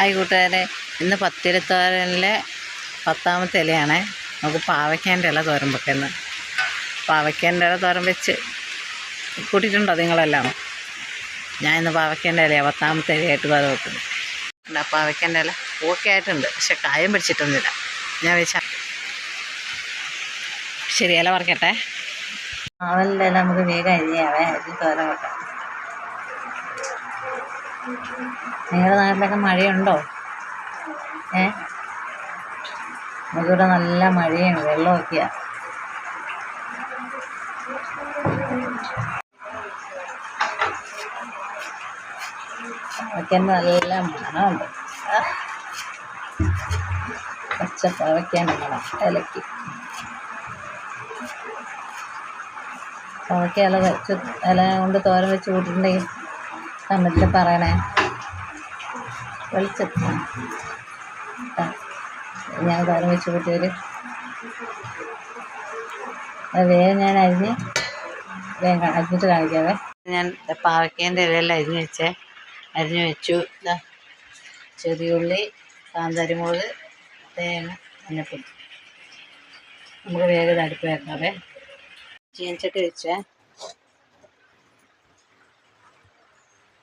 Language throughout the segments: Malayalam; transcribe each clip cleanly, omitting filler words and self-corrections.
ആയിക്കോട്ടെ, ഇന്ന് പത്തിരിത്തോരനിലെ 10ാമത്തെ ഇലയാണേ. നമുക്ക് പാവയ്ക്കേൻ്റെ ഇല തോരൻ വെക്കുന്നത്. പാവയ്ക്കേൻ്റെ ഇല തോരൻ വെച്ച് കൂട്ടിയിട്ടുണ്ടോ നിങ്ങളെല്ലാം? ഞാൻ ഇന്ന് പാവയ്ക്കേൻ്റെ ഇലയാണ് 10ാമത്തെ ഇലയായിട്ട് തോരൻ വെക്കുന്നത്. പാവയ്ക്കേൻ്റെ ഇല ഓക്കെ ആയിട്ടുണ്ട്, പക്ഷെ കായം പിടിച്ചിട്ടൊന്നുമില്ല. ഞാൻ വെച്ചാൽ ശരി, ഇല പറിക്കട്ടെ. അവലിൻ്റെ ഇല നമുക്ക് വേഗം അരിയാവേ, അരി തോരൻ വെക്കാം. നിങ്ങളുടെ നാട്ടിലൊക്കെ മഴയുണ്ടോ? നമുക്കിവിടെ നല്ല മഴയാണ്, വെള്ളമൊക്കെയാണ്. പാവയ്ക്കേൻ്റെ നല്ല മണമുണ്ട്. പച്ച പാവയ്ക്കേൻ്റെ മണം ഇലയ്ക്ക്. പാവയ്ക്ക ഇല വെച്ച് ഇല കൊണ്ട് തോരൻ വെച്ച് കൂട്ടിയിട്ടുണ്ടെങ്കിൽ കമൻറ്റിൽ പറയണേ. വെളിച്ചെത്തി ഞാൻ തോരൻ വെച്ച് കൂട്ടിയവർ അത് വേഗം ഞാൻ അരിഞ്ഞിട്ട് കാണിക്കാവേ. ഞാൻ പാവയ്ക്കേൻ്റെ ഇലയെല്ലാം അരിഞ്ഞ് വെച്ചു. ചെറിയുള്ളി, കാന്താരിമുളക്, തേങ്ങ, മഞ്ഞൾപ്പൊടി. നമുക്ക് വേഗം അടുപ്പ് വെക്കാവേ. ചീനച്ചട്ടി വെച്ചേ,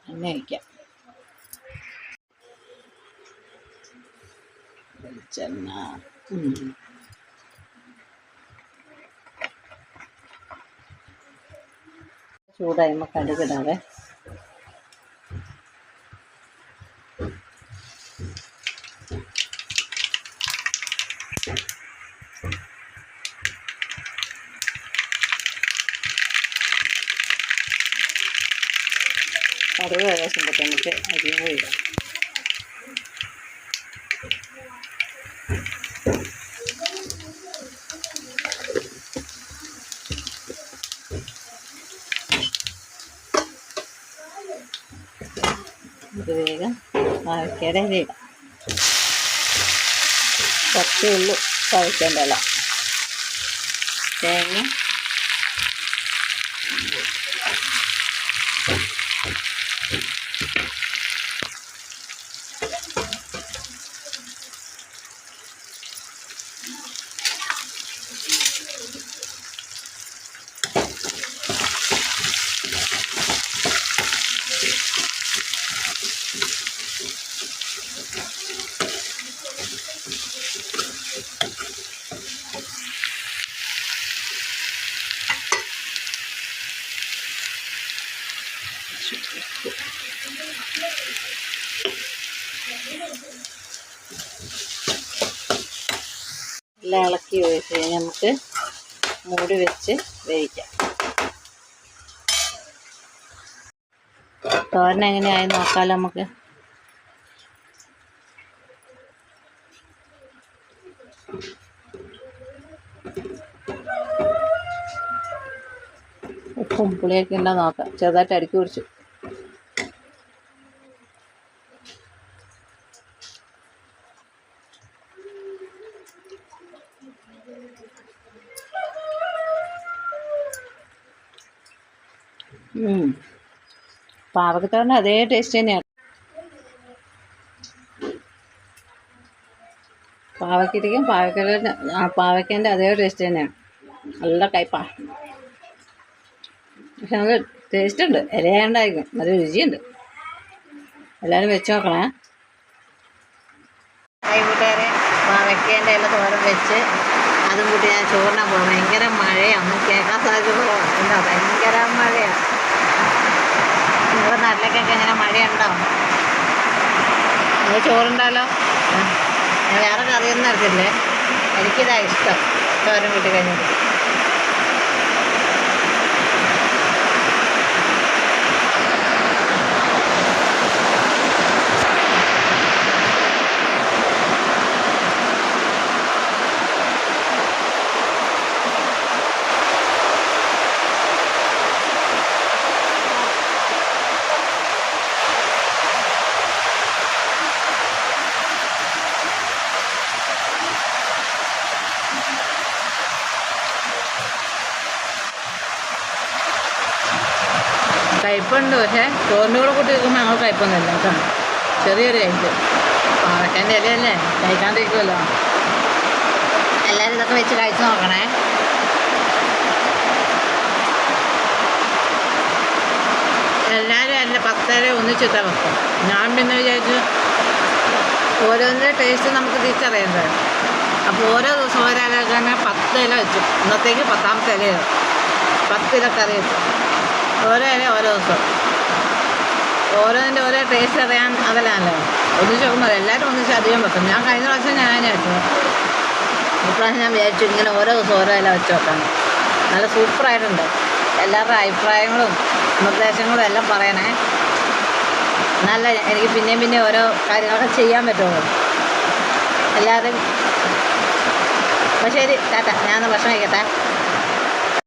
എണ്ണ ഒഴിക്കാം. വെളിച്ചെണ്ണ ചൂടായുമ്പോൾ കടുകിടാവേ. കടുക് ഏകദേശം പൊട്ടി നമുക്ക് അരിയും കൂടി ഇടാം. നമുക്ക് വേഗം പാവയ്ക്കയുടെ ഇല ഇടാം. കുറച്ചേ ഉള്ളൂ പാവയ്ക്കേൻ്റെ ഇല. തേങ്ങ, എല്ലാം ഇളക്കി ഒഴിച്ച് കഴിഞ്ഞാൽ നമുക്ക് മൂടി വെച്ച് വേവിക്കാം. തോരൻ എങ്ങനെയായി നോക്കാമല്ലോ നമുക്ക്. ഉപ്പും പുളിയൊക്കെ ഉണ്ടോ നോക്കാം. ചെറുതായിട്ട് അടുക്കി പിടിച്ചു. പാവയ്ക്കത്തോരൻ്റെ അതേ ടേസ്റ്റ് തന്നെയാണ്. പാവയ്ക്കയ്ക്കും പാവയ്ക്കേൻ്റെ അതേ ടേസ്റ്റ് തന്നെയാണ്. നല്ല കയ്പ്പാണ്, പക്ഷെ നമുക്ക് ടേസ്റ്റ് ഉണ്ട്. ഇലയാണ്ടായിരിക്കും, നല്ല രുചിയുണ്ട്. എല്ലാവരും വെച്ച് നോക്കണേ. കൂട്ടുകാരെ, പാവയ്ക്കേൻ്റെ ഇല തോരൻ വെച്ച് അതും കൂട്ടി ഞാൻ ചോറിനാൻ പോകാം. ഭയങ്കര മഴയാണ്, ഒന്നും കേൾക്കാൻ സാധ്യത എന്താ, ഭയങ്കര മഴയാണ്. നിങ്ങളുടെ നാട്ടിലേക്കൊക്കെ എങ്ങനെ മഴയുണ്ടോ? നിങ്ങൾ ചോറുണ്ടല്ലോ. ഞാൻ വേറെ കറിയൊന്നും എടുത്തില്ലേ, എനിക്കിതാണ് ഇഷ്ടം തോരൻ കൂട്ടി കഴിഞ്ഞിട്ട്. കയ്പുണ്ട്, പക്ഷേ ചോറിൻ്റെ കൂടെ കൂട്ടി വെക്കുമ്പോൾ ഞങ്ങൾ കയ്പൊന്നുമില്ല കേട്ടോ. ചെറിയൊരു കയ്പ്. പാവയ്ക്കേൻ്റെ ഇലയല്ലേ, കഴിക്കാണ്ടിരിക്കുമല്ലോ. എല്ലാവരും ഇതൊക്കെ വെച്ച് കഴിച്ച് നോക്കണേ. എല്ലാവരും എൻ്റെ 10 ഇല ഒന്നിച്ചിട്ടാ വെക്കും. ഞാൻ പിന്നെ വിചാരിച്ചു ഓരോന്നിൻ്റെ ടേസ്റ്റ് നമുക്ക് തിരിച്ചറിയണ്ടേ. അപ്പോൾ ഓരോ ദിവസം ഓരോ ഇല തന്നെ 10 ഇല വെച്ചു. ഇന്നത്തേക്ക് 10ാമത്തെ ഇലയാണ്. 10 ഇല കറി വെച്ചു. ഓരോ ഇല ഓരോ ദിവസം. ഓരോന്നിൻ്റെ ഓരോ ടേസ്റ്റ് അറിയാൻ അതല്ലാണല്ലോ. ഒന്നിച്ച് വെക്കുമ്പോൾ എല്ലാവരും ഒന്നിച്ച് അധികം വെക്കും. ഞാൻ കഴിഞ്ഞ പ്രാവശ്യം ഞാൻ വെച്ചു. ഇപ്രാവശ്യം ഞാൻ വിചാരിച്ചു ഇങ്ങനെ ഓരോ ദിവസം ഓരോ ഇല വെച്ച് വെക്കാം. നല്ല സൂപ്പറായിട്ടുണ്ട്. എല്ലാവരുടെ അഭിപ്രായങ്ങളും നിർദ്ദേശങ്ങളും എല്ലാം പറയണേ. നല്ല എനിക്ക് പിന്നെ ഓരോ കാര്യങ്ങളൊക്കെ ചെയ്യാൻ പറ്റുള്ളൂ. എല്ലാവരും അപ്പോൾ ശരി, ടാറ്റ. ഞാനൊന്ന് ഭക്ഷണം കഴിക്കട്ടെ.